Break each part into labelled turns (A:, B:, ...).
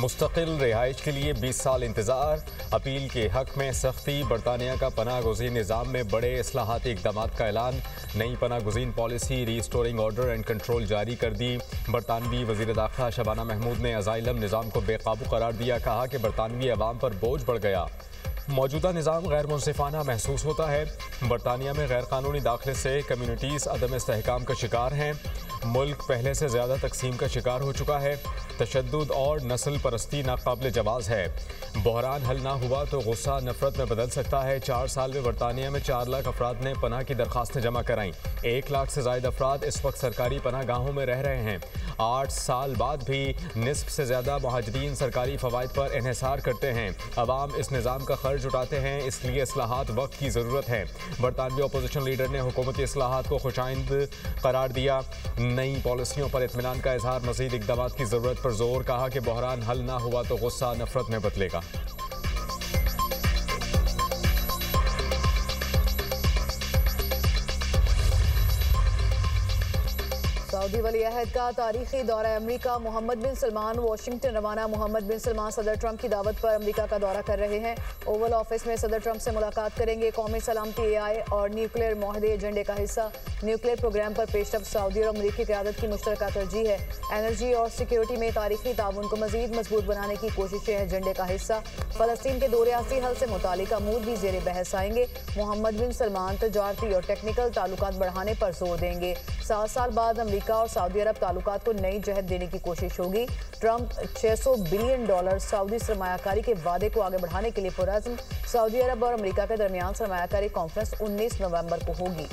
A: मुस्तकिल रिहाइश के लिए 20 साल इंतजार, अपील के हक में सख्ती। बरतानिया का पनाह गुज़ीन निज़ाम में बड़े इस्लाहाती इक़दाम का ऐलान। नई पनाह गुज़ीन policy restoring order and control जारी कर दी। बरतानवी वज़ीर दाखिला शबाना महमूद ने अज़ाइलम निज़ाम को बेकाबू करार दिया। कहा कि बरतानवी अवाम पर बोझ बढ़ गया, मौजूदा निज़ाम गैर मुनसिफाना महसूस होता है। बरतानिया में गैर कानूनी दाखिले से कम्यूनिटीज़ अदम इस्तेहकाम का शिकार हैं। मुल्क पहले से ज़्यादा तकसीम का शिकार हो चुका है। तशद्दुद और नस्ल परस्ती नाकाबिल जवाज़ है। बहरान हल ना हुआ तो गुस्सा नफरत में बदल सकता है। 4 साल में बरतानिया में 4 लाख अफराद ने पनाह की दरख्वास्तें जमा कराईं। 1 लाख से ज़ायद अफराद इस वक्त सरकारी पनाह गाहों में रह रहे हैं। 8 साल बाद भी निस्फ से ज़्यादा महाजरीन सरकारी फ़वाइद पर इन्हिसार करते हैं। अवाम इस निज़ाम का खर्च उठाते हैं, इसलिए इस्लाहात वक्त की ज़रूरत है। बरतानवी अपोजिशन लीडर ने हुकूमती इस्लाहात को खुशाइंद करार दिया। नई पॉलिसियों पर इत्मीनान का इजहार, मज़ीद इक़दाम की ज़रूरत पर जोर। कहा कि बहरान हल ना हुआ तो गुस्सा नफरत में बदलेगा।
B: सऊदी वली अहद का तारीखी दौरा अमरीका। मोहम्मद बिन सलमान वाशिंगटन रवाना। मोहम्मद बिन सलमान सदर ट्रंप की दावत पर अमरीका का दौरा कर रहे हैं। ओवल ऑफिस में सदर ट्रंप से मुलाकात करेंगे। कौमी सलामती, AI और न्यूक्लियर माहदे एजेंडे का हिस्सा। न्यूक्लियर प्रोग्राम पर पेशरफ सऊदी और अमरीकी क़यादत की मुश्तरका तरजीह है। एनर्जी और सिक्योरिटी में तारीखी ताउन को मज़ीद मजबूत बनाने की कोशिशें एजेंडे का हिस्सा। फ़लस्तीन के दो रियासी हल से मुतालिक अमूर भी ज़ेर बहस आएंगे। मोहम्मद बिन सलमान तजारती और टेक्निकल ताल्लुकात बढ़ाने पर जोर देंगे। 7 साल बाद अमरीका और सऊदी अरब ताल्लुकात को नई जहत देने की कोशिश होगी। ट्रंप $600 बिलियन सऊदी सरमायाकारी के वादे को आगे बढ़ाने के लिए पुरअज़्म। सऊदी अरब और अमरीका के दरमियान सरमायाकारी कॉन्फ्रेंस 19 नवंबर को होगी।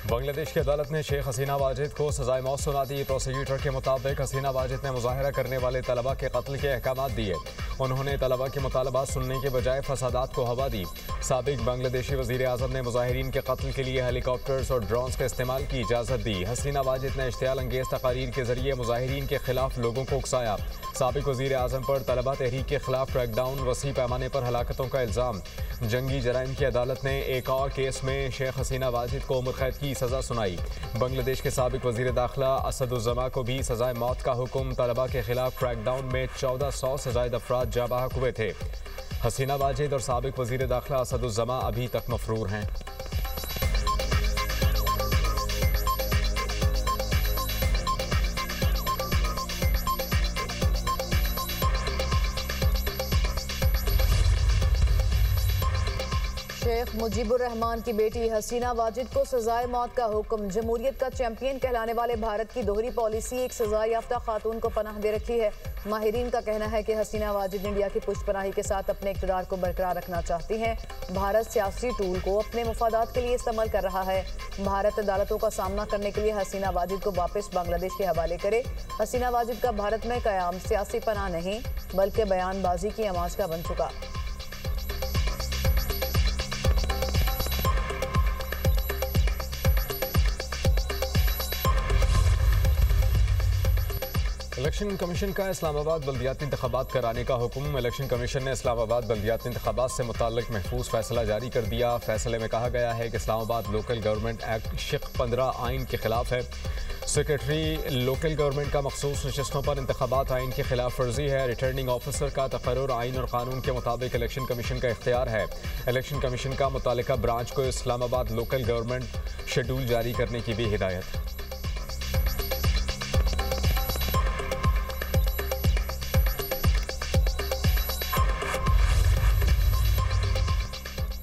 A: बांग्लादेश की अदालत ने शेख हसीना वाजिद को सजाए मौत सुना दी। प्रोसिक्यूटर के मुताबिक हसीना वाजिद ने मुजाहरा करने वाले तलबा के कत्ल के अहकाम दिए। उन्होंने तलबा के मुतालबात सुनने के बजाय फसादात को हवा दी। साबिक बांग्लादेशी वज़ीर आज़म ने मुजाहिरीन के कत्ल के लिए हेलीकॉप्टर्स और ड्रोन्स के इस्तेमाल की इजाज़त दी। हसीना वाजिद ने इश्तियाल अंगेज़ तकारीर के जरिए मुजाहिरीन के खिलाफ लोगों को उकसाया। साबिक वज़ीर आज़म पर तलबा तहरीक के खिलाफ क्रैकडाउन, वसी पैमाने पर हलाकतों का इल्ज़ाम। जंगी जराइम की अदालत ने एक और केस में शेख हसीना वाजिद को उम्र कैद की सज़ा सुनाई। बांग्लादेश के साबिक वज़ीर दाखिला असदुज़्ज़मा को भी सजाए मौत का हुक्म। तलबा के खिलाफ क्रैकडाउन में 1400 से ज़ायद अफराद जा बहक हुए थे। हसीना वाजिद और साबिक वज़ीर दाखिला असदुज़्ज़मा अभी तक मफरूर हैं।
B: शेख मुजीबुर रहमान की बेटी हसीना वाजिद को सजाए मौत का हुक्म। जमहूरियत का चैंपियन कहलाने वाले भारत की दोहरी पॉलिसी एक सजा याफ्ता खातून को पनाह दे रखी है। माहिरीन का कहना है कि हसीना वाजिद इंडिया की पुष्टपनाही के साथ अपने इक़्तिदार को बरकरार रखना चाहती हैं। भारत सियासी टूल को अपने मुफादात के लिए इस्तेमाल कर रहा है। भारत अदालतों का सामना करने के लिए हसीना वाजिद को वापस बांग्लादेश के हवाले करे। हसीना वाजिद का भारत में क़याम सियासी पनाह नहीं बल्कि बयानबाजी की आमाज का बन चुका।
A: इलेक्शन कमीशन का इस्लामाबाद बल्दियाती इंतखाबात कराने का हुक्म। इलेक्शन कमीशन ने इस्लामाबाद बल्दियाती इंतखाबात से मुताल्लिक महफूज फैसला जारी कर दिया। फैसले में कहा गया है कि इस्लामाबाद लोकल गवर्नमेंट एक्ट शिक 15 आइन के खिलाफ है। सेक्रेटरी लोकल गवर्नमेंट का मखसूस नशस्तों पर इंतखाबात आइन की खिलाफ वर्जी है। रिटर्निंग ऑफिसर का तकर्रुर आइन और कानून के मुताबिक इलेक्शन कमीशन का इख्तियार है। इलेक्शन कमीशन का मुतालिका ब्रांच को इस्लामाबाद लोकल गवर्नमेंट शेड्यूल जारी करने की भी हिदायत।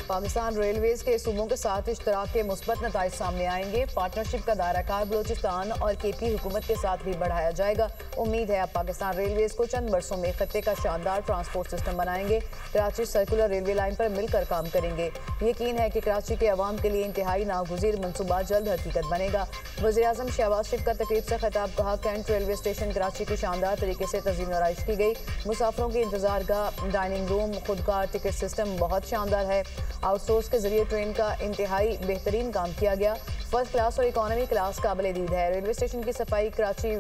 B: पाकिस्तान रेलवेज के सूबों के साथ इश्तराक के मुस्बत नताइज सामने आएंगे। पार्टनरशिप का दायरा बलोचिस्तान और KP हुकूमत के साथ भी बढ़ाया जाएगा। उम्मीद है अब पाकिस्तान रेलवेज को चंद बरसों में खत्ते का शानदार ट्रांसपोर्ट सिस्टम बनाएंगे। कराची सर्कुलर रेलवे लाइन पर मिलकर काम करेंगे। यकीन है कि कराची के अवाम के लिए इंतहाई नागुज़ीर मनसूबा जल्द हकीकत बनेगा। वज़ीर-ए-आज़म शहबाज शरीफ का तकरीब से खिताब। कहा, कैंट रेलवे स्टेशन कराची की शानदार तरीके से तज़ीन आराइश की गई। मुसाफिरों की इंतजार गाह, डाइनिंग रूम, खुदकार टिकट सिस्टम बहुत शानदार है। आउटसोर्स के जरिए ट्रेन का इंतहाई बेहतरीन काम किया गया। फर्स्ट क्लास और इकोनॉमी क्लास काबिल-ए-दीद है। रेलवे स्टेशन की सफाई कराची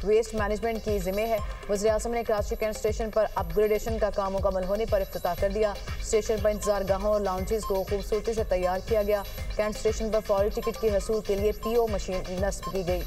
B: वेस्ट मैनेजमेंट की जिम्मे है। वज़ीर-ए-आज़म ने कराची कैंट स्टेशन पर अपग्रेडेशन का काम मुकम्मल होने पर इफ्तिताह कर दिया। स्टेशन पर इंतजार गाहों और लाउंजेस को खूबसूरती से तैयार किया गया। कैंट स्टेशन पर फौरी टिकट की हसूल के लिए PO मशीन नस्ब की गई।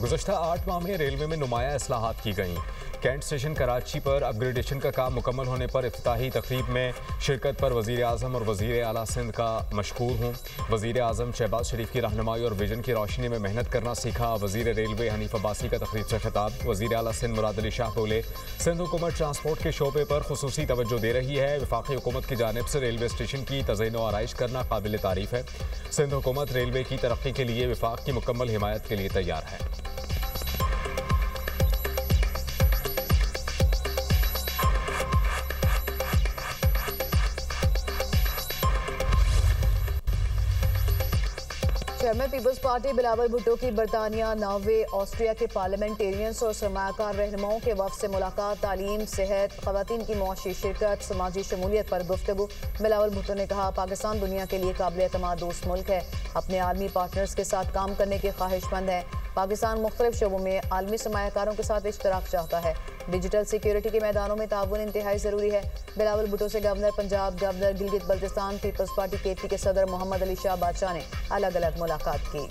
A: गुज़श्ता 8 माह में रेलवे में नुमाया इस्लाहात की गईं। कैंट स्टेशन कराची पर अपग्रेडेशन का काम मुकम्मल होने पर इफ्तिताही तकरीब में शिरकत पर वज़ीर-ए-आज़म और वज़ीर आला सिंध का मशकूर हूँ। वज़ीर-ए-आज़म शहबाज शरीफ की रहनुमाई और विजन की रोशनी में मेहनत करना सीखा। वज़ीर रेलवे हनीफ अब्बासी का तकरीब से खिताब। वज़ीर आला सिंध मुराद अली शाह बोले, सिंध हुकूमत ट्रांसपोर्ट के शोबे पर खुसूसी तवज्जो दे रही है। वफाकी हुकूमत की जानिब से रेलवे स्टेशन की तज़यीन व आराइश करना काबिल तारीफ़ है। सिंध हुकूमत रेलवे की तरक्की के लिए वफाक की मुकम्मल हिमायत के लिए तैयार है।
B: चेयरमैन पीपल्स पार्टी बिलावल भुट्टो की बरतानिया, नॉर्वे, ऑस्ट्रिया के पार्लियामेंटेरियंस और सरमाकार रहनुमाओं के वफ़द से मुलाकात। तालीम, सेहत, ख़वातीन की मुआशी शिरकत, समाजी शमूलियत पर गुफ्तगू। बिलावल भुट्टो ने कहा, पाकिस्तान दुनिया के लिए काबिल एतमाद दोस्त मुल्क है। अपने आलमी पार्टनर्स के साथ काम करने के ख्वाहिशमंद है। पाकिस्तान मुख्तलिफ शोबों में आलमी सरमायाकारों के साथ इश्तराक चाहता है। डिजिटल सिक्योरिटी के मैदानों में ताउन इंतहाई ज़रूरी है। बिलावल भुट्टो से governor Punjab, governor Gilgit Baltistan, Peoples Party KP के सदर मोहम्मद अली शाह बादशाह ने अलग अलग मुलाकात की।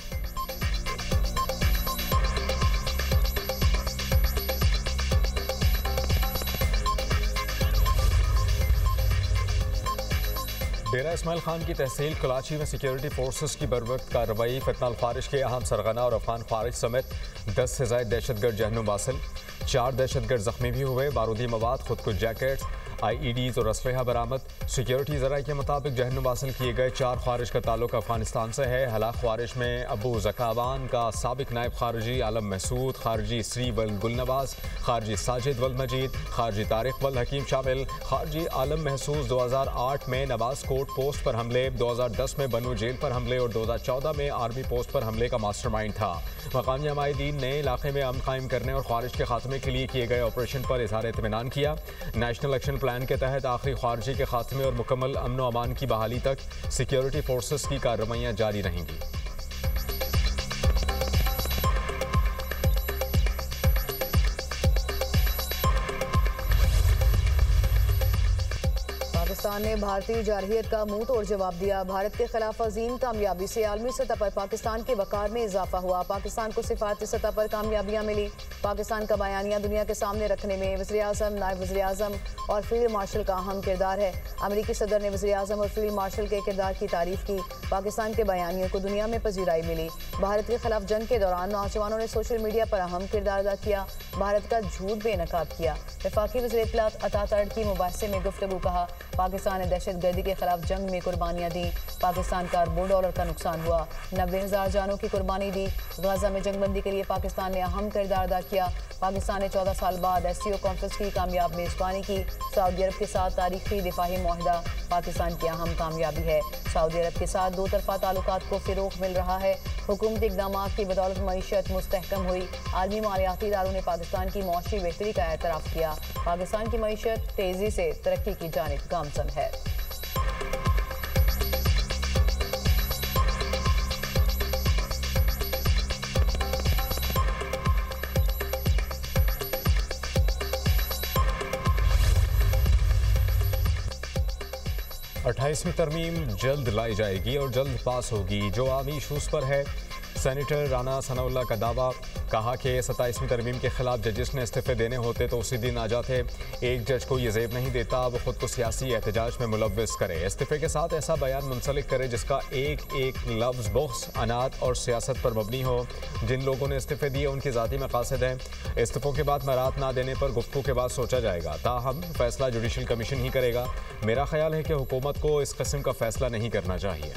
A: डेरा इस्माइल खान की तहसील कराची में सिक्योरिटी फोर्सेस की बरवक्त कार्रवाई। फितनाल खारिज के अहम सरगना और अफगान खारिज समेत 10 से ज़ायद दहशतगर्द जहन्नुम हासिल। 4 दहशतगर्द जख्मी भी हुए। बारूदी मवाद, खुद कुछ जैकेट्स, IEDs और असलहा बरामद। सिक्योरिटी ज़राए के मुताबिक जहन्नुम हासिल किए गए 4 खारिज का ताल्लुक अफगानिस्तान से है। हलाक खारिज में अबू ज़कावान का साबिक नायब खारजी आलम महसूद, खारजी श्री वल गुलनवाज, खारजी साजिद वल मजीद, खारजी तारिक वल हकीम शामिल। खारजी आलम महसूद 2008 में नवाज कोट पोस्ट पर हमले, 2010 में बनू जेल पर हमले और 2014 में आर्मी पोस्ट पर हमले का मास्टरमाइंड था। मकामी हमायदीन ने इलाके में अमन कायम करने और खारिज के खात्मे के लिए किए गए ऑपरेशन पर इजहार इत्मीनान किया। नेशनल एक्शन प्लान के तहत आखिरी खारजी के खात्मे और मुकम्मल अमन व अमान की बहाली तक सिक्योरिटी फोर्सेस की कार्रवाइयाँ जारी रहेंगी।
B: पाकिस्तान ने भारतीय जारहियत का मुंह तोड़ जवाब दिया। भारत के खिलाफ अजीम कामयाबी से आलमी सतह पर पाकिस्तान के वकार में इजाफा हुआ। पाकिस्तान को सिफारती सतह पर कामयाबियां मिली। पाकिस्तान का बयानिया दुनिया के सामने रखने में वज़ीर-ए-आज़म, नायब वज़ीर-ए-आज़म और फील्ड मार्शल का अहम किरदार है। अमरीकी सदर ने वज़ीर-ए-आज़म और फील्ड मार्शल के किरदार की तारीफ की। पाकिस्तान के बयानियों को दुनिया में पजीराई मिली। भारत के खिलाफ जंग के दौरान नौजवानों ने सोशल मीडिया पर अहम किरदार अदा किया। भारत का झूठ बेनकाब किया। वफाकी वज़ीर इत्तलात अता तड़की मुबाहिसे में गुफ्तगू कहा, पाकिस्तान ने दहशतगर्दी के खिलाफ जंग में कुर्बानियाँ दी। पाकिस्तान का अरबों डॉलर का नुकसान हुआ। 90,000 जानों की कुर्बानी दी। गाजा में जंगबंदी के लिए पाकिस्तान ने अहम किरदार अदा किया। पाकिस्तान ने 14 साल बाद SCO कॉन्फ्रेंस की कामयाब मेज़बानी की। सऊदी अरब के साथ तारीखी दिफाही मुआहदा पाकिस्तान की अहम कामयाबी है। सऊदी अरब के साथ दो तरफा ताल्लुकात को फ़िरोग़ मिल रहा है। हुकूमती इक़दाम की बदौलत मईशत मुस्तहकम हुई। आलमी मालियाती इदारों ने पाकिस्तान की मुआशी बेहतरी का एतराफ़ किया। पाकिस्तान की मईशत तेज़ी से तरक्की की जानिब गामज़न है।
A: अट्ठाईसवीं तरमीम जल्द लाई जाएगी और जल्द पास होगी, जो आमी इशूज़ पर है। सेनेटर राना सनाउल्लाह का दावा। कहा कि 27वीं तरमीम के खिलाफ जजेस ने इस्तीफ़े देने होते तो उसी दिन आ जाते। एक जज को ये ज़ेब नहीं देता वो खुद को सियासी एहतजाज में मुलव्वस करे। इस्तीफ़े के साथ ऐसा बयान मुंसलिक करे जिसका एक एक लफ्ज़ बुग़्ज़, अनात और सियासत पर मबनी हो। जिन लोगों ने इस्तीफ़े दिए उनकी ज़ाती मकासद हैं। इस्तीफ़ों के बाद मरात ना देने पर गुफ्तगू के बाद सोचा जाएगा। ताहम फैसला जुडिशल कमीशन ही करेगा। मेरा ख्याल है कि हुकूमत को इस किस्म का फैसला नहीं करना चाहिए।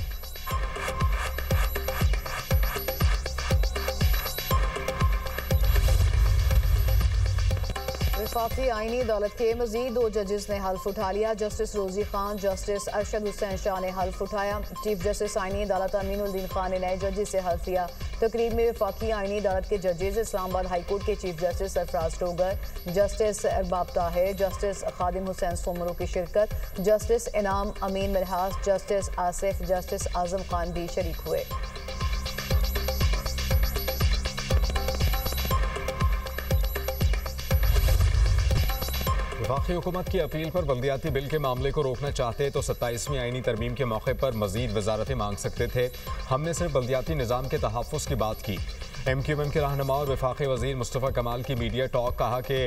B: वफाकी आईनी अदालत के मजीद 2 जजेस ने हल्फ उठा लिया। जस्टिस रोजी खान, जस्टिस अरशद हुसैन शाह ने हल्फ उठाया। चीफ जस्टिस आईनी अदालत अमीनुद्दीन खान ने नए जजेस से हल्फ लिया। तकरीब में वफाकी आईनी अदालत के जजेस इस्लामाबाद हाईकोर्ट के chief justice Sarfaraz Dogar, justice Arbab Tahir, justice Khadim Hussain Soomro की शिरकत, justice Inam Amin Minhas, justice Asif, justice Azam Khan भी शरीक हुए।
A: वफाकी हुकूमत की अपील पर बल्दियाती बिल के मामले को रोकना चाहते तो 27वीं आईनी तरमीम के मौके पर मजीद वजारतें मांग सकते थे। हमने सिर्फ बल्दियाती निज़ाम के तहफ़्फ़ुज़ की बात की। MQM के रहनुमा और वफाकी वज़ीर मुस्तफ़ा कमाल की मीडिया टॉक, कहा कि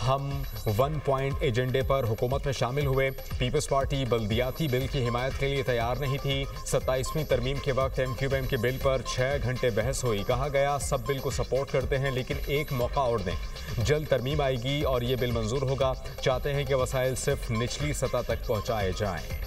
A: हम 1 पॉइंट एजेंडे पर हुकूमत में शामिल हुए। पीपल्स पार्टी बल्दियाती बिल की हिमायत के लिए तैयार नहीं थी। 27वीं तरमीम के वक्त MQM के बिल पर 6 घंटे बहस हुई। कहा गया सब बिल को सपोर्ट करते हैं लेकिन एक मौका और दें। जल्द तरमीम आएगी और ये बिल मंजूर होगा। चाहते हैं कि वसाइल सिर्फ निचली सतह तक पहुँचाए जाएँ।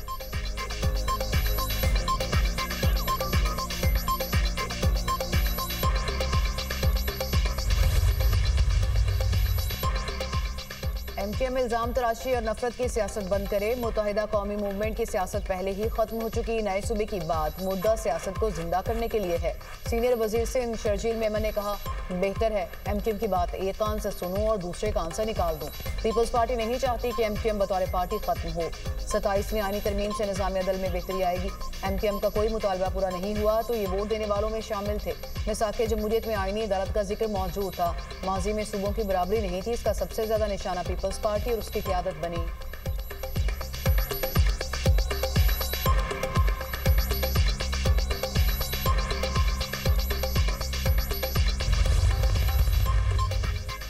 B: MQM इल्जाम तराशी और नफरत की सियासत बंद करे। मुत्तहिदा कौमी मूवमेंट की सियासत पहले ही खत्म हो चुकी। नए सूबे की बात मुर्दा सियासत को जिंदा करने के लिए है। सीनियर वजीर सिंध शर्जील मेमन ने कहा, बेहतर है MQM की बात एक कान से सुनूं और दूसरे कान से निकाल दूं। पीपल्स पार्टी नहीं चाहती कि MQM बतौर पार्टी खत्म हो। 27वीं आईनी तरमीम से निज़ाम अदल में बेहतरी आएगी। MQM का कोई मुतालबा पूरा नहीं हुआ तो ये वोट देने वालों में शामिल थे। मिसाक़ जमहूरियत में आईनी अदालत का जिक्र मौजूद था। माजी में सूबों की बराबरी नहीं थी। इसका सबसे ज्यादा निशाना पीपल्स पार्टी और उसकी क़यादत बनी।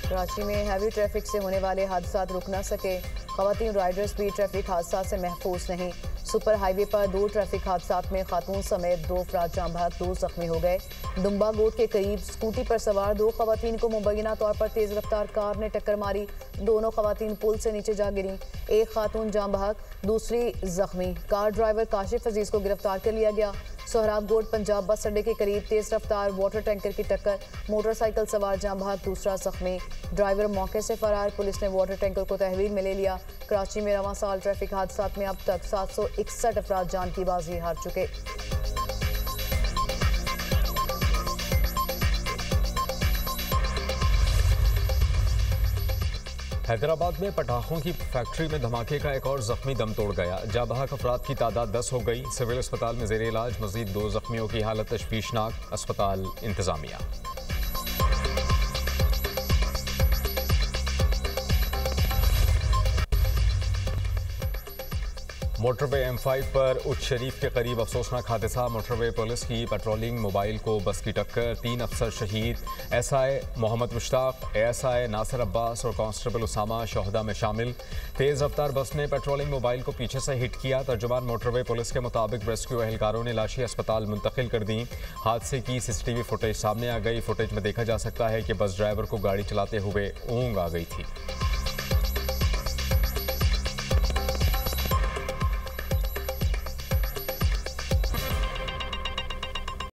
B: कराची में हैवी ट्रैफिक से होने वाले हादसा रुक न सके। ख़वातीन राइडर्स भी ट्रैफिक हादसा से महफूज नहीं। सुपर हाईवे पर 2 ट्रैफिक हादसा में खातून समेत 2 अफराद जाँ बहक, 2 जख्मी हो गए। दुम्बा गोट के करीब स्कूटी पर सवार 2 ख़वातीन को मुबैना तौर पर तेज़ रफ्तार कार ने टक्कर मारी। दोनों ख़वातीन पुल से नीचे जा गिरी। एक खातून जाँ बहक, दूसरी जख्मी। कार ड्राइवर काशिफ अजीज को गिरफ्तार कर लिया गया। सोहराब गोट पंजाब बस अड्डे के करीब तेज रफ्तार वाटर टैंकर की टक्कर, मोटरसाइकिल सवार जाँ बहक, दूसरा जख्मी। ड्राइवर मौके से फरार। पुलिस ने वाटर टैंकर को तहवील में ले लिया। कराची में रवां साल ट्रैफिक हादसात में अब तक 761 अफराद जान की बाजी हार चुके।
A: हैदराबाद में पटाखों की फैक्ट्री में धमाके का एक और जख्मी दम तोड़ गया। जाँ बहक अफराद की तादाद 10 हो गई। सिविल अस्पताल में जेर इलाज मजीद 2 जख्मियों की हालत तशवीशनाक। अस्पताल इंतजामिया। मोटरवे M5 पर उच्च शरीफ के करीब अफसोसनाक हादसा। मोटरवे पुलिस की पेट्रोलिंग मोबाइल को बस की टक्कर, 3 अफसर शहीद। SI मोहम्मद मुश्ताक, ASI नासिर अब्बास और कांस्टेबल उसामा शोहदा में शामिल। तेज़ रफ्तार बस ने पेट्रोलिंग मोबाइल को पीछे से हिट किया। तर्जुमान मोटरवे पुलिस के मुताबिक रेस्क्यू एहलकारों ने लाशें अस्पताल मुंतकिल कर दी। हादसे की CCTV फुटेज सामने आ गई। फुटेज में देखा जा सकता है कि बस ड्राइवर को गाड़ी चलाते हुए ऊँग आ गई थी।